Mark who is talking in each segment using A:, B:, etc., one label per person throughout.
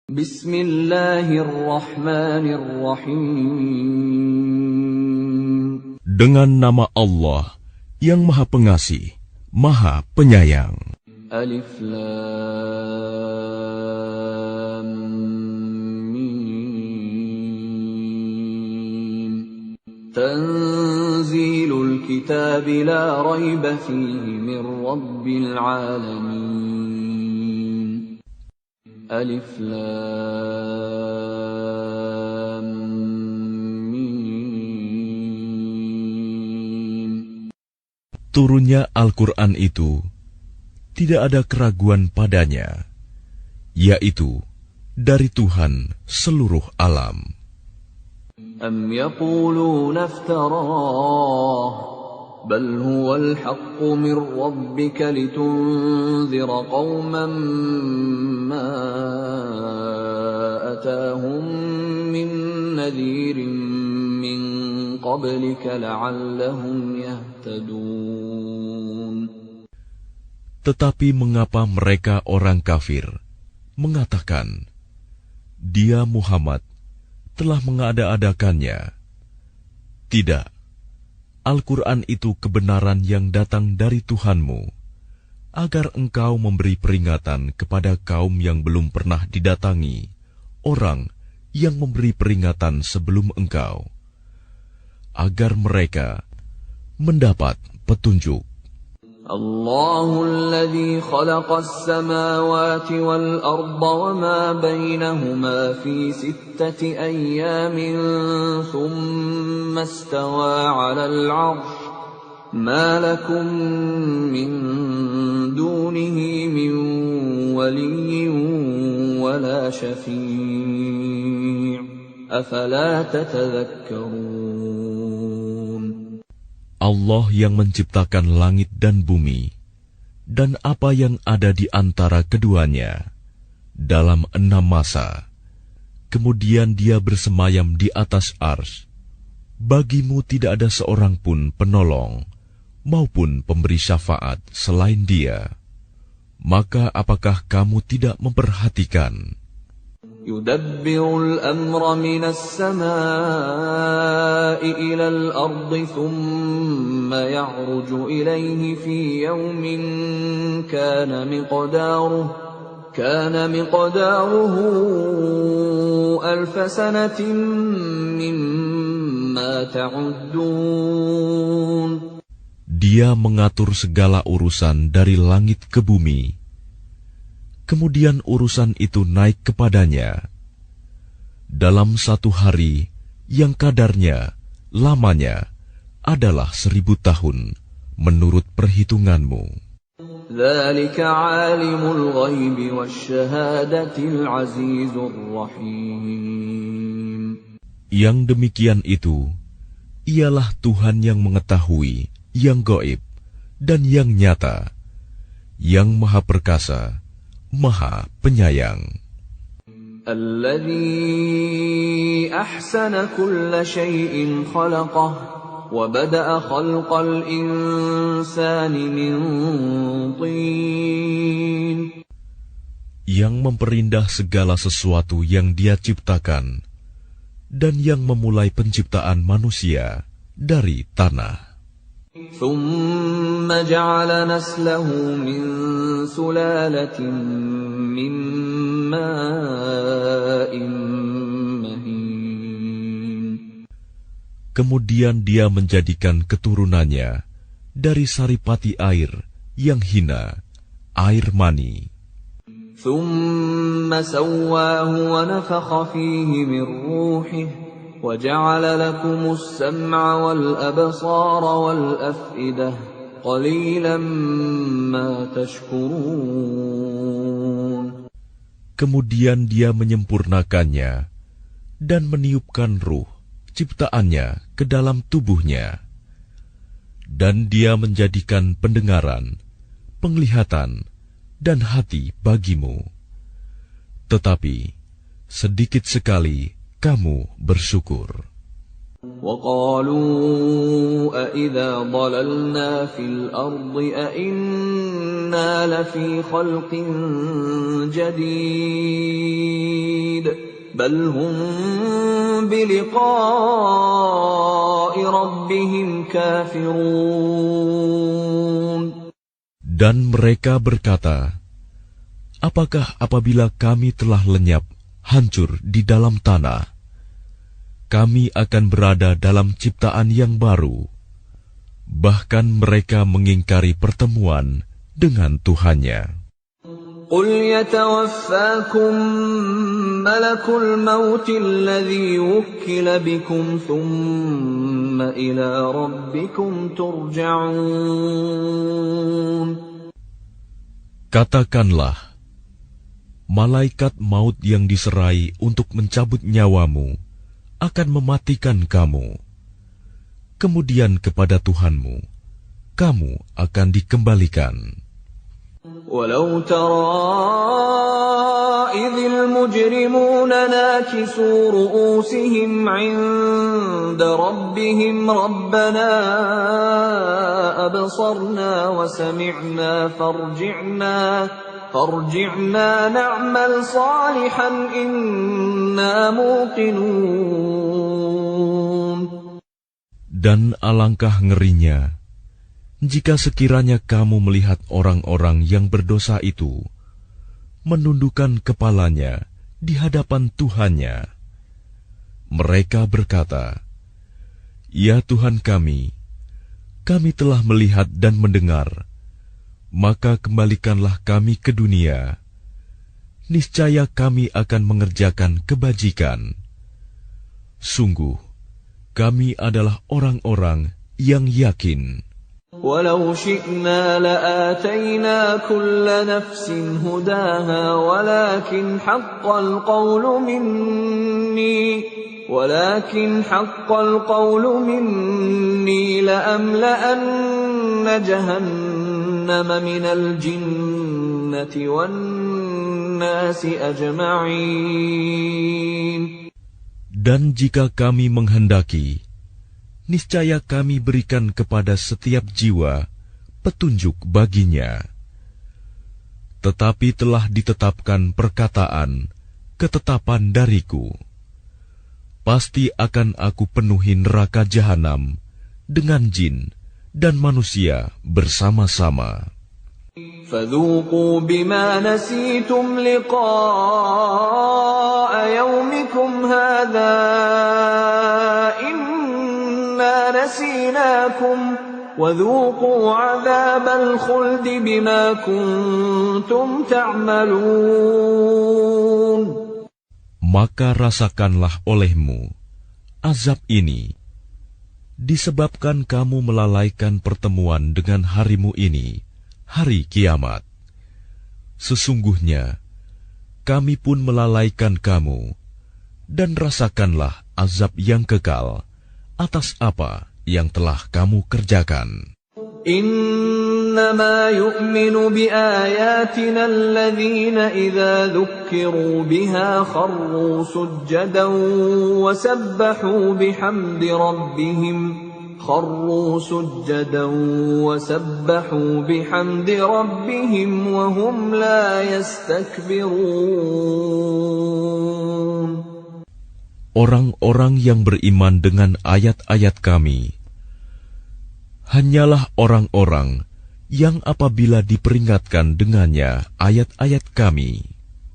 A: Bismillahirrahmanirrahim.
B: Dengan nama Allah yang Maha Pengasih, Maha Penyayang.
A: Alif Lam Mim. Tanzilul kitab la rayba fihi min rabbil alamin. Alif Lam Mim.
B: Turunnya Al-Quran itu tidak ada keraguan padanya, yaitu dari Tuhan seluruh alam.
A: Am yaquluna iftarah, bal huwal haqqu min rabbika litunzira qauman ma atahum min nadhirin min qablika la'allahum yahtadun.
B: Tetapi mengapa mereka orang kafir mengatakan, Dia Muhammad telah mengada-adakannya? Tidak, Al-Quran itu kebenaran yang datang dari Tuhanmu, agar engkau memberi peringatan kepada kaum yang belum pernah didatangi, orang yang memberi peringatan sebelum engkau, agar mereka mendapat petunjuk.
A: Allahul ladzi khalaqas samawati wal arda wa ma bainahuma fi sittati ayyamin thumma istawa 'alal 'arsy ma lakum min dunihi min waliyyin wa la syafi' afala tatadhakkarun.
B: Allah yang menciptakan langit dan bumi, dan apa yang ada di antara keduanya, dalam 6 masa. Kemudian Dia bersemayam di atas arsy. Bagimu tidak ada seorang pun penolong, maupun pemberi syafaat selain Dia. Maka apakah kamu tidak memperhatikan?
A: Yudabbirul amra minas samaa'i ilal ardi thumma ya'ruju ilayhi fi yawmin kana miqdaruhu alfa sanatin mimma ta'uddun.
B: Dia mengatur segala urusan dari langit ke bumi. Kemudian urusan itu naik kepadanya dalam 1 hari yang kadarnya, lamanya adalah 1000 tahun menurut perhitunganmu.
A: Dzalika 'alimul ghaibi wasyahadatil 'azizur rahim.
B: Yang demikian itu ialah Tuhan yang mengetahui yang gaib dan yang nyata, yang Maha Perkasa, Maha Penyayang.
A: Alladzi ahsana kulla syai'in khalaqah wa bada'a khalqal insani min tin.
B: Yang memperindah segala sesuatu yang Dia ciptakan, dan yang memulai penciptaan manusia dari tanah.
A: ثُمَّ جَعَلَ نَسْلَهُ مِنْ سُلَالَةٍ مِّن مَّاءٍ مَّهِينٍ.
B: Kemudian Dia menjadikan keturunannya dari saripati air yang hina, air mani.
A: ثُمَّ سَوَّاهُ وَنَفَخَ فِيهِ مِنْ رُوحِهِ وَجَعَلَ لَكُمُ السَّمْعَ وَالْأَبْصَارَ وَالْأَفْئِدَةَ قَلِيلًا مَا تَشْكُرُونَ.
B: Kemudian Dia menyempurnakannya dan meniupkan ruh ciptaannya ke dalam tubuhnya. Dan Dia menjadikan pendengaran, penglihatan, dan hati bagimu. Tetapi sedikit sekali kamu bersyukur.
A: وَقَالُوا أَإِذَا ضَلَلْنَا فِي الْأَرْضِ أَإِنَّا لَفِي خَلْقٍ جَدِيدٍ بل هم بلقاء ربهم كافرون.
B: Dan mereka berkata, apakah apabila kami telah lenyap, hancur di dalam tanah, kami akan berada dalam ciptaan yang baru? Bahkan mereka mengingkari pertemuan dengan Tuhannya.
A: قل يتوفاكم ملك الموت الذي وكل بكم ثم إلى ربكم ترجعون.
B: Katakanlah, malaikat maut yang diserai untuk mencabut nyawamu akan mematikan kamu. Kemudian kepada Tuhanmu, kamu akan dikembalikan.
A: ولو ترى إذ المجرمون ناكسوا رؤوسهم عند ربهم ربنا أبصرنا وسمعنا فارجعنا نعمل صالحا إنا موقنون.
B: Dan alangkah ngerinya jika sekiranya kamu melihat orang-orang yang berdosa itu menundukkan kepalanya di hadapan Tuhannya. Mereka berkata, "Ya Tuhan kami telah melihat dan mendengar, maka kembalikanlah kami ke dunia. Niscaya kami akan mengerjakan kebajikan. Sungguh, kami adalah orang-orang yang yakin."
A: ولو شئنا لآتينا كل نفس هداها ولكن حق القول مني لأملأن جهنم من الجنة والناس أجمعين.
B: Dan jika kami menghendaki, niscaya kami berikan kepada setiap jiwa petunjuk baginya. Tetapi telah ditetapkan ketetapan dariku. Pasti akan aku penuhi neraka jahanam dengan jin dan manusia bersama-sama.
A: فذوقوا بما نسيتم لقاء يومكم هذا نسيناكم وذوقوا عذاب الخلد بما كنتم تعملون.
B: Maka rasakanlah olehmu azab ini disebabkan kamu melalaikan pertemuan dengan harimu ini, hari kiamat. Sesungguhnya kami pun melalaikan kamu, dan rasakanlah azab yang kekal atas apa yang telah kamu kerjakan.
A: إنما يؤمن بآياتنا الذين إذا ذكروا بها خروا سجدا وسبحوا بحمد ربهم وهم لا يستكبرون.
B: Orang-orang yang beriman dengan ayat-ayat kami hanyalah orang-orang yang apabila diperingatkan dengannya ayat-ayat kami,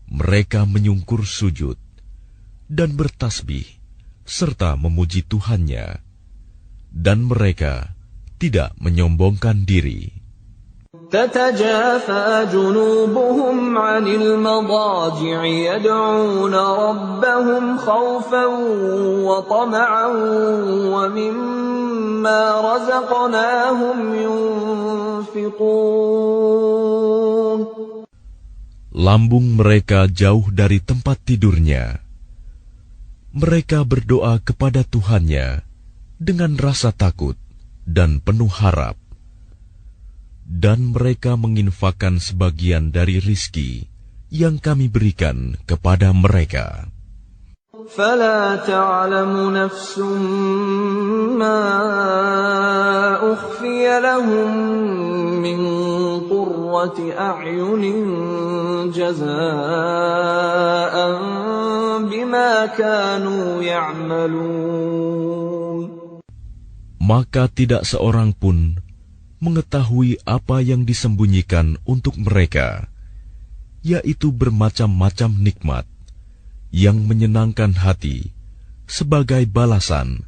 B: mereka menyungkur sujud dan bertasbih serta memuji Tuhannya, dan mereka tidak menyombongkan diri.
A: تتجافى جنوبهم عن المضاجع يدعون ربهم خوفا وطمعا ومما رزقناهم ينفقون.
B: Lambung mereka jauh dari tempat tidurnya. Mereka berdoa kepada Tuhannya dengan rasa takut dan penuh harap. Dan mereka menginfakkan sebagian dari rizki yang kami berikan kepada mereka.
A: فلا تعلم نفس ما أخفي لهم من قرة أعين جزاء كانوا يعملون.
B: Maka tidak seorang pun mengetahui apa yang disembunyikan untuk mereka, yaitu bermacam-macam nikmat yang menyenangkan hati sebagai balasan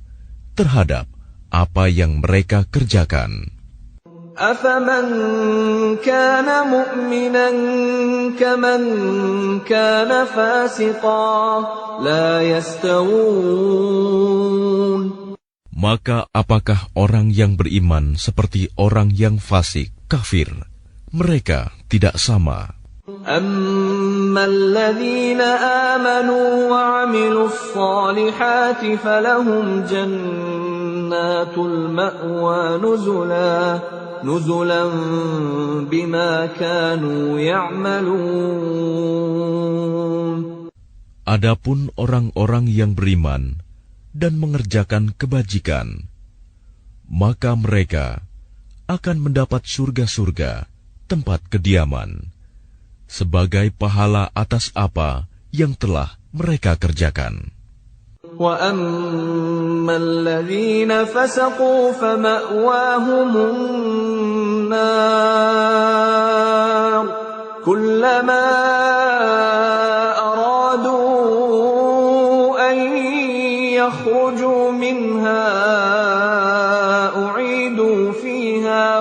B: terhadap apa yang mereka kerjakan.
A: أَفَمَنْ كَانَ مُؤْمِنًا كَمَنْ كَانَ فَاسِقًا لَا يَسْتَوُونَ.
B: Maka apakah orang yang beriman seperti orang yang fasik, kafir? Mereka tidak sama.
A: أَمَّا الَّذِينَ آمَنُوا وَعَمِلُوا الصَّالِحَاتِ فَلَهُمْ جَنَّاتُ الْمَأْوَى نُزُلًا بِمَا كَانُوا يَعْمَلُونَ.
B: Adapun orang-orang yang beriman dan mengerjakan kebajikan, maka mereka akan mendapat surga-surga tempat kediaman sebagai pahala atas apa yang telah mereka kerjakan.
A: وَأَمَّا الَّذِينَ فَسَقُوا فَمَأْوَاهُمُ النَّارُ كُلَّمَا أَرَادُوا أَن يَخْرُجُوا مِنْهَا أُعِيدُوا فِيهَا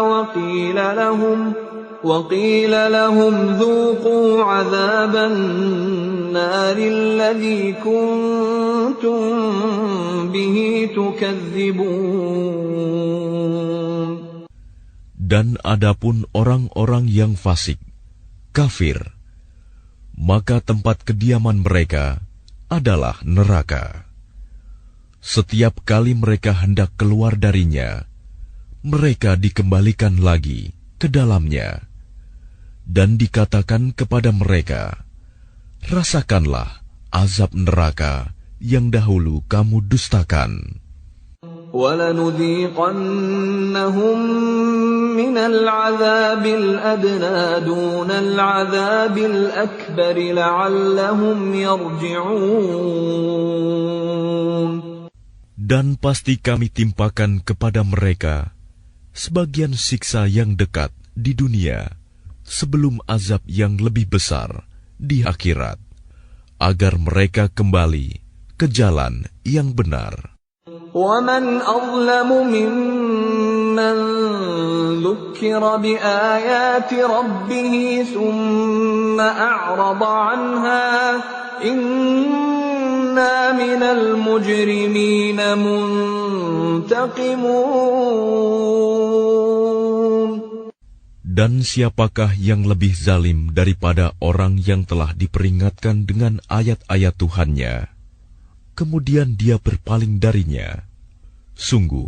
A: وَقِيلَ لَهُمْ ذُوقُوا عَذَابَ النَّارِ الَّذِي كُنتُم بِهِ تُكَذِّبُونَ.
B: Dan adapun orang-orang yang fasik, kafir, maka tempat kediaman mereka adalah neraka. Setiap kali mereka hendak keluar darinya, mereka dikembalikan lagi ke dalamnya, dan dikatakan kepada mereka, rasakanlah azab neraka yang dahulu kamu dustakan.
A: وَلَنُذِيقَنَّهُم مِّنَ الْعَذَابِ الْأَدْنَىٰ دُونَ الْعَذَابِ الْأَكْبَرِ لَعَلَّهُمْ يَرْجِعُونَ.
B: Dan pasti kami timpakan kepada mereka sebagian siksa yang dekat di dunia sebelum azab yang lebih besar di akhirat, agar mereka kembali ke jalan yang benar.
A: وَمَنْ أَظْلَمُ مِمَّنْ ذُكِّرَ بِآيَاتِ رَبِّهِ ثُمَّ أَعْرَضَ عَنْهَا إِنَّا مِنَ الْمُجْرِمِينَ مُنْتَقِمُونَ.
B: Dan siapakah yang lebih zalim daripada orang yang telah diperingatkan dengan ayat-ayat Tuhannya, kemudian dia berpaling darinya? Sungguh,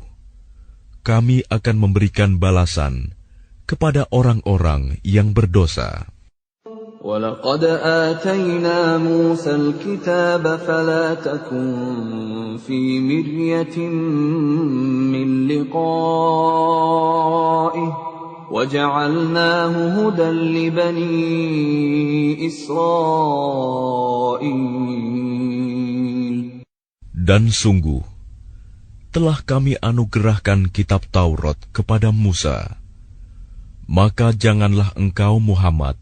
B: kami akan memberikan balasan kepada orang-orang yang berdosa.
A: وَلَقَدْ آتَيْنَا مُوسَى الْكِتَابَ فَلَا تَكُنْ فِي مِرْيَةٍ مِّن لِقَائِهِ وَجَعَلْنَاهُ هُدًى لِبَنِي إِسْرَائِيلَ.
B: Dan sungguh, telah kami anugerahkan kitab Taurat kepada Musa. Maka janganlah engkau Muhammad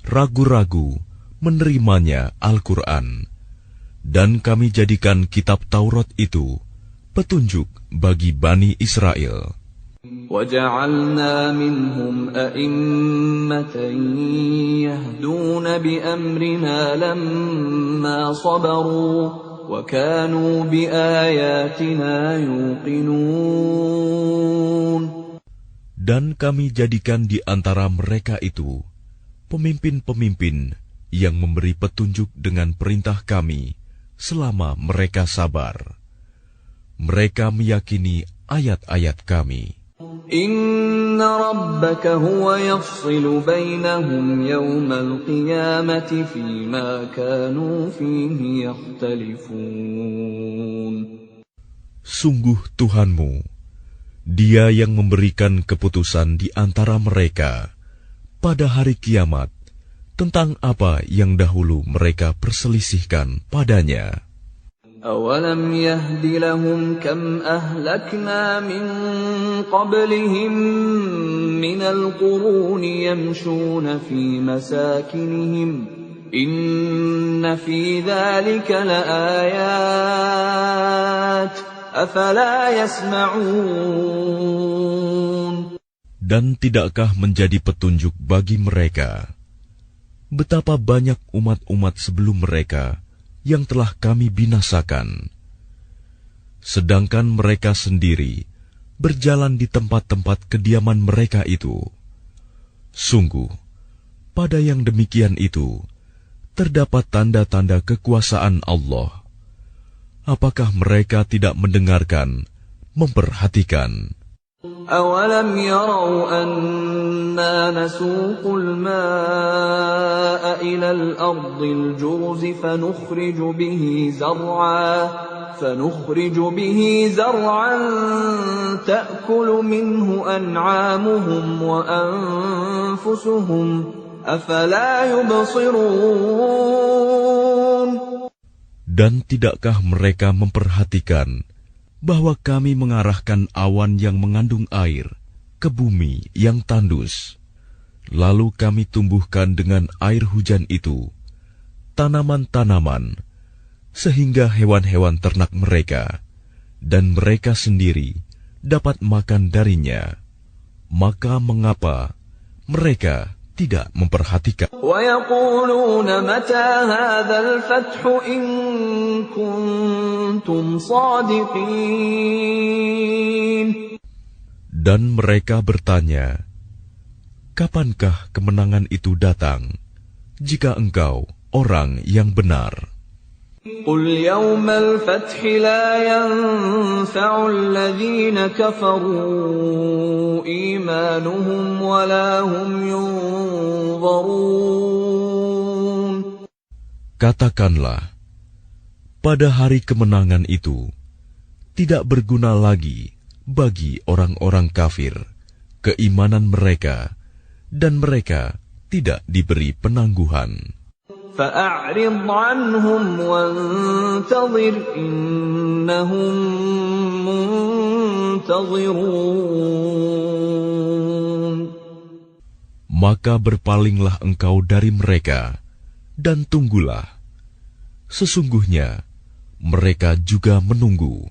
B: ragu-ragu menerimanya Al-Quran. Dan kami jadikan kitab Taurat itu petunjuk bagi Bani Israel.
A: وَجَعَلْنَا مِنْهُمْ أَئِمَّةً يَهْدُونَ بِأَمْرِنَا لَمَّا صَبَرُوا وَكَانُوا بِآيَاتِنَا يُوقِنُونَ.
B: Dan kami jadikan di antara mereka itu pemimpin-pemimpin yang memberi petunjuk dengan perintah kami selama mereka sabar. Mereka meyakini ayat-ayat kami.
A: إِنَّ رَبَّكَ هُوَ يَفْصِلُ بَيْنَهُمْ يَوْمَ الْقِيَامَةِ فِيمَا كَانُوا فِيهِ يَخْتَلِفُونَ.
B: Sungguh Tuhanmu, Dia yang memberikan keputusan di antara mereka pada hari kiamat tentang apa yang dahulu mereka perselisihkan padanya.
A: أَوَلَمْ يَهْدِ لَهُمْ كَمْ أَهْلَكْنَا مِنْ قَبْلِهِمْ مِنَ الْقُرُونِ يَمْشُونَ فِي مَسَاكِنِهِمْ إِنَّ فِي ذَلِكَ لَآيَاتٍ أَفَلَا يَسْمَعُونَ.
B: Dan tidakkah menjadi petunjuk bagi mereka betapa banyak umat-umat sebelum mereka yang telah kami binasakan, sedangkan mereka sendiri berjalan di tempat-tempat kediaman mereka itu. Sungguh, pada yang demikian itu terdapat tanda-tanda kekuasaan Allah. Apakah mereka tidak mendengarkan, memperhatikan?
A: أَوَلَمْ يَرَوْا أَنَّا نَسُوقُ الْمَاءَ إِلَى الْأَرْضِ الْجُرُزِ فَنُخْرِجُ بِهِ زَرْعًا تَأْكُلُ مِنْهُ أَنْعَامُهُمْ وَأَنْفُسُهُمْ أَفَلَا يُبْصِرُونَ.
B: Dan tidakkah mereka memperhatikan bahwa kami mengarahkan awan yang mengandung air ke bumi yang tandus, lalu kami tumbuhkan dengan air hujan itu tanaman-tanaman, sehingga hewan-hewan ternak mereka dan mereka sendiri dapat makan darinya. Maka mengapa mereka tidak memperhatikan?
A: وَيَقُولُونَ مَتَى هَذَا الْفَتْحُ إِن كُنتُمْ صَادِقِينَ.
B: Dan mereka bertanya, kapankah kemenangan itu datang, jika engkau orang yang benar?
A: قُلْ يَوْمَ الْفَتْحِ لَا يَنفَعُ الَّذِينَ كَفَرُوا إِيمَانُهُمْ وَلَا هُمْ يُنظَرُونَ.
B: Katakanlah, pada hari kemenangan itu tidak berguna lagi bagi orang-orang kafir keimanan mereka, dan mereka tidak diberi penangguhan.
A: فَأَعْرِضْ عَنْهُمْ وَانْتَظِرْ إِنَّهُمْ مُنْتَظِرُونَ.
B: Maka berpalinglah engkau dari mereka dan tunggulah. Sesungguhnya mereka juga menunggu.